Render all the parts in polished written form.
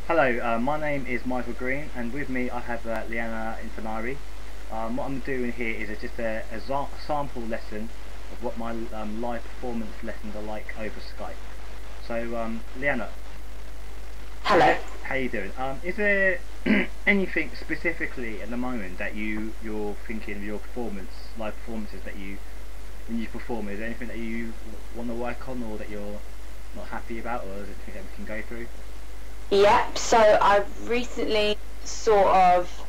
Hello, my name is Michael Green, and with me I have Liana Infanari. What I'm doing here is just a sample lesson of what my live performance lessons are like over Skype. So, Liana, Hello. how you doing? Is there anything specifically at the moment that you're thinking of your live performances that when you perform, is there anything that you want to work on, or that you're not happy about, or is it anything that we can go through? Yep, so I've recently sort of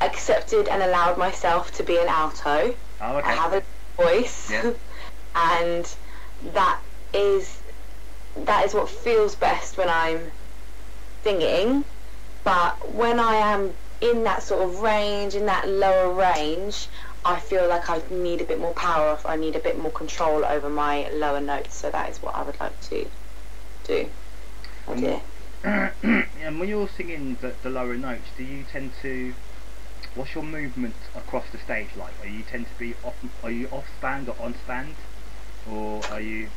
accepted and allowed myself to be an alto. Oh, okay. I have a voice, Yeah. and that is what feels best when I'm singing. But when I am in that sort of range, in that lower range, I feel like I need a bit more power. I need a bit more control over my lower notes. So that is what I would like to do. Oh dear. And when you're singing the lower notes, do you tend to? What's your movement across the stage like? Are you tend to be off? Are you off stand or on stand, or are you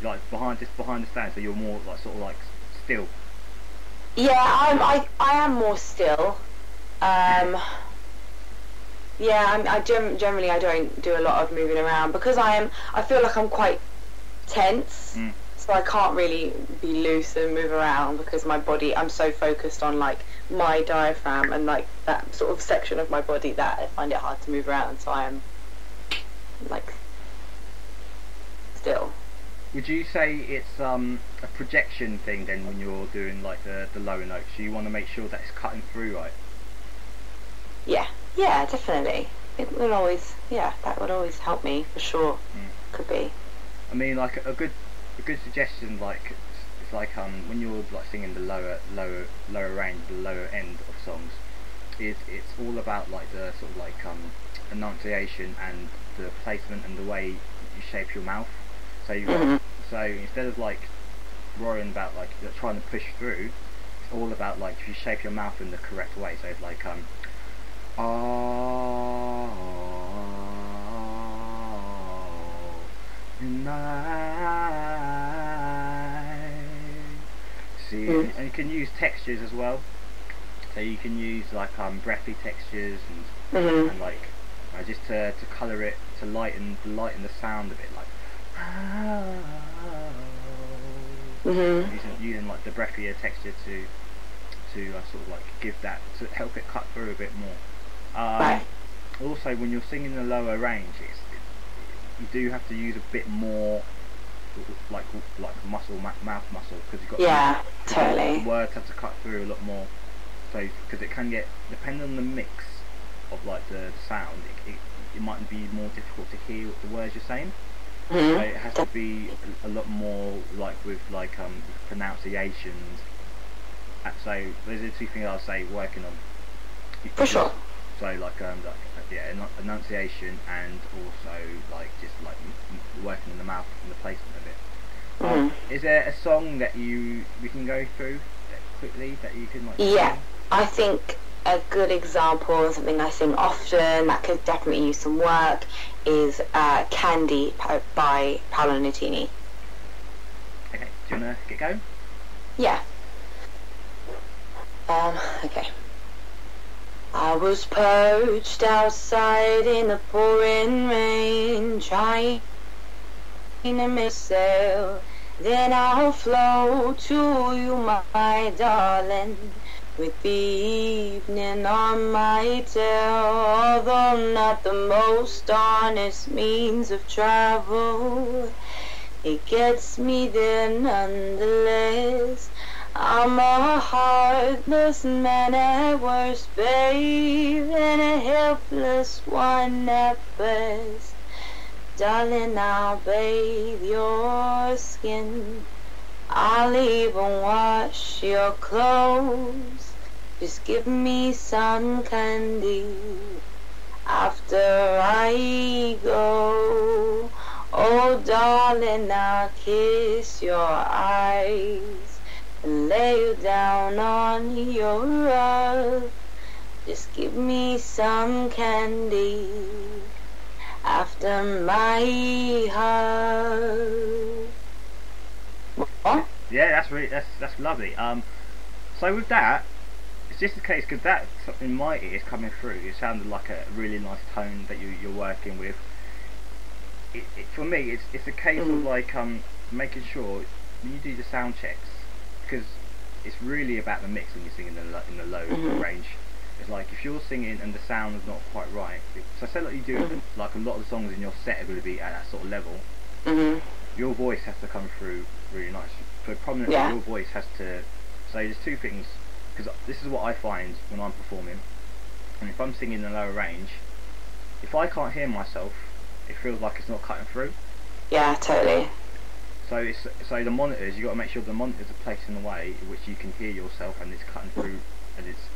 like behind the stand? So you're more like sort of like still. Yeah, I am more still. Yeah, generally I don't do a lot of moving around because I feel like I'm quite tense. So I can't really be loose and move around because my body, I'm so focused on like my diaphragm and like that sort of section of my body that I find it hard to move around. So I am like still. Would you say it's a projection thing then when you're doing like the lower notes? You want to make sure that it's cutting through, right? Yeah, definitely. It will always, that would always help me for sure. Could be. I mean, like a good suggestion, like it's like when you're like singing the lower range, the lower end of songs, it's all about like the sort of like enunciation and the placement and the way you shape your mouth. So so instead of like worrying about like you're trying to push through, it's all about like if you shape your mouth in the correct way. So it's like see, and you can use textures as well. So you can use like breathy textures and like just to colour it, to lighten the sound a bit, like using like the breathier texture to sort of like give that, to help it cut through a bit more. Right. Also, when you're singing the lower range, you do have to use a bit more like mouth muscle, because you've got totally. the words have to cut through a lot more. So because it can get, depending on the mix of like the sound, it might be more difficult to hear what the words you're saying. So it has to be a lot more like with like pronunciations. So those are the two things I'll say working on. For sure. So like enunciation, and also like just like working in the mouth and the placement of it. Is there a song that we can go through quickly that you can like? Yeah, I think a good example of something I sing often that could definitely use some work is Candy by Paolo Nutini. Okay, do you wanna get going? Yeah. Okay. I was perched outside in the pouring rain, trying to make sail. Then I'll flow to you, my darling, with the evening on my tail. Although not the most honest means of travel, it gets me there nonetheless. I'm a heartless man at worst, babe, and a helpless one at best. Darling, I'll bathe your skin, I'll even wash your clothes. Just give me some candy after I go. Oh darling, I'll kiss your eyes and lay you down on your rug. Just give me some candy after my hug. What? Yeah, that's lovely. So with that, it's just the case because that in my ears coming through, it sounded like a really nice tone that you're working with. For me, it's a case of like making sure when you do the sound checks, because it's really about the mix when you're singing in the low range. It's like if you're singing and the sound is not quite right. So say like you do like a lot of the songs in your set are going to be at that sort of level. Your voice has to come through really nice. So prominently, your voice has to. So there's two things, because this is what I find when I'm performing, and if I'm singing in the lower range, if I can't hear myself, it feels like it's not cutting through. Yeah, totally. So the monitors, you got to make sure the monitors are placed in a way in which you can hear yourself and it's cutting through, and it's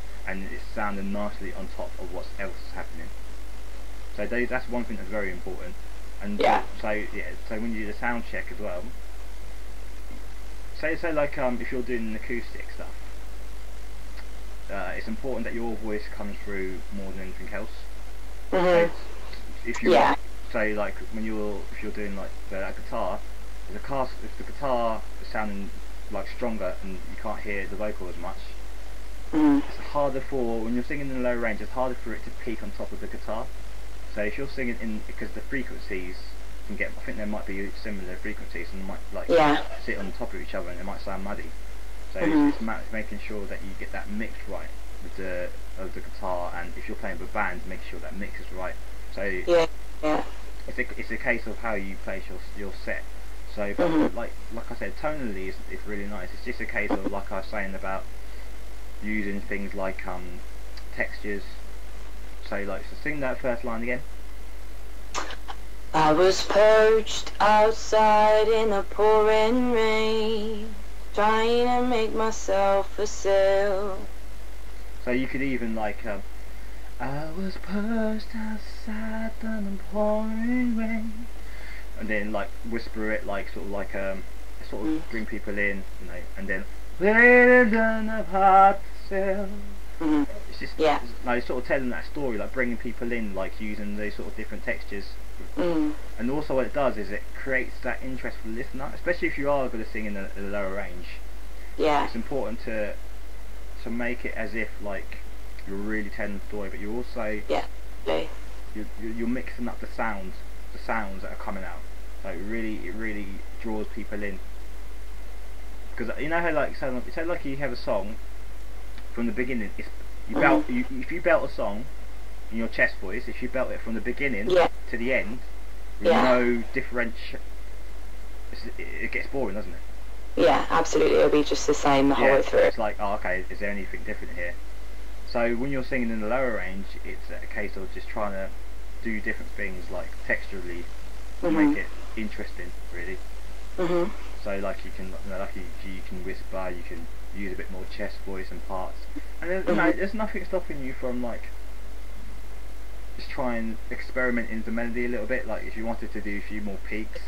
sounding nicely on top of what else is happening. So that's one thing that's very important. And so when you do the sound check as well, say like if you're doing acoustic stuff, it's important that your voice comes through more than anything else. So if you say like if you're doing like the guitar, if the guitar is sounding like stronger and you can't hear the vocal as much, it's harder when you're singing in the low range. It's harder for it to peak on top of the guitar. So if you're singing in, because the frequencies can I think there might be similar frequencies and they might like sit on top of each other and it might sound muddy. So it's making sure that you get that mix right with the guitar, and if you're playing with bands, make sure that mix is right. So it's a case of how you place your set. So but like I said, tonally it's really nice. It's just a case of, like I was saying, about using things like textures. So sing that first line again. I was perched outside in the pouring rain, trying to make myself a sail. So you could even like I was perched outside in the pouring rain, and then like whisper it like sort of bring people in, you know, and then waiting up hard to sail. It's just like sort of telling that story, like bringing people in, like using those sort of different textures. And also what it does is it creates that interest for the listener, especially if you are going to sing in the lower range. It's important to make it as if like you're really telling the story, but you're also you're mixing up the sounds that are coming out. So it really draws people in, because you know how like say like you have a song from the beginning. If you belt a song in your chest voice, if you belt it from the beginning to the end with no differential, it gets boring, doesn't it? Yeah, absolutely. It'll be just the same the whole way through. It's like, oh, okay, is there anything different here? So when you're singing in the lower range, it's a case of just trying to do different things, like texturally, to make it interesting, really. So like you can whisper, you can use a bit more chest voice and parts, and there's nothing stopping you from like just try and experiment in the melody a little bit. Like if you wanted to do a few more peaks,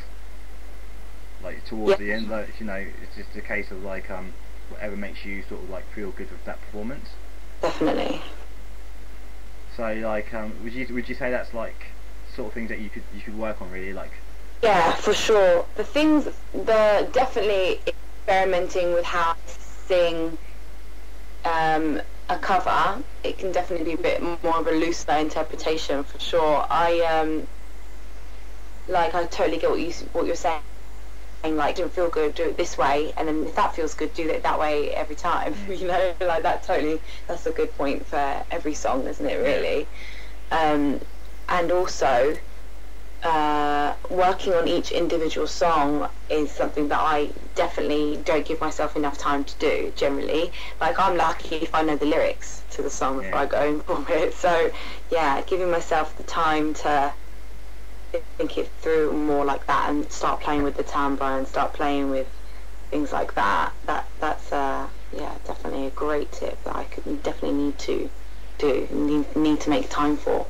like towards the end, like, you know, it's just a case of like whatever makes you sort of like feel good with that performance. Definitely. So like would you say that's like sort of things that you could work on, really? Like, yeah, for sure. Definitely experimenting with how I sing a cover. It can definitely be a bit more of a looser interpretation, for sure. I totally get what you're saying. Like, didn't feel good, do it this way, and then if that feels good, do it that way every time. You know, like that's a good point for every song, isn't it, really? And also working on each individual song is something that I definitely don't give myself enough time to do, generally. Like, I'm lucky if I know the lyrics to the song before I go and perform it. So yeah, giving myself the time to think it through more like that, and start playing with the timbre and start playing with things like that. That's definitely a great tip that I could definitely need to make time for.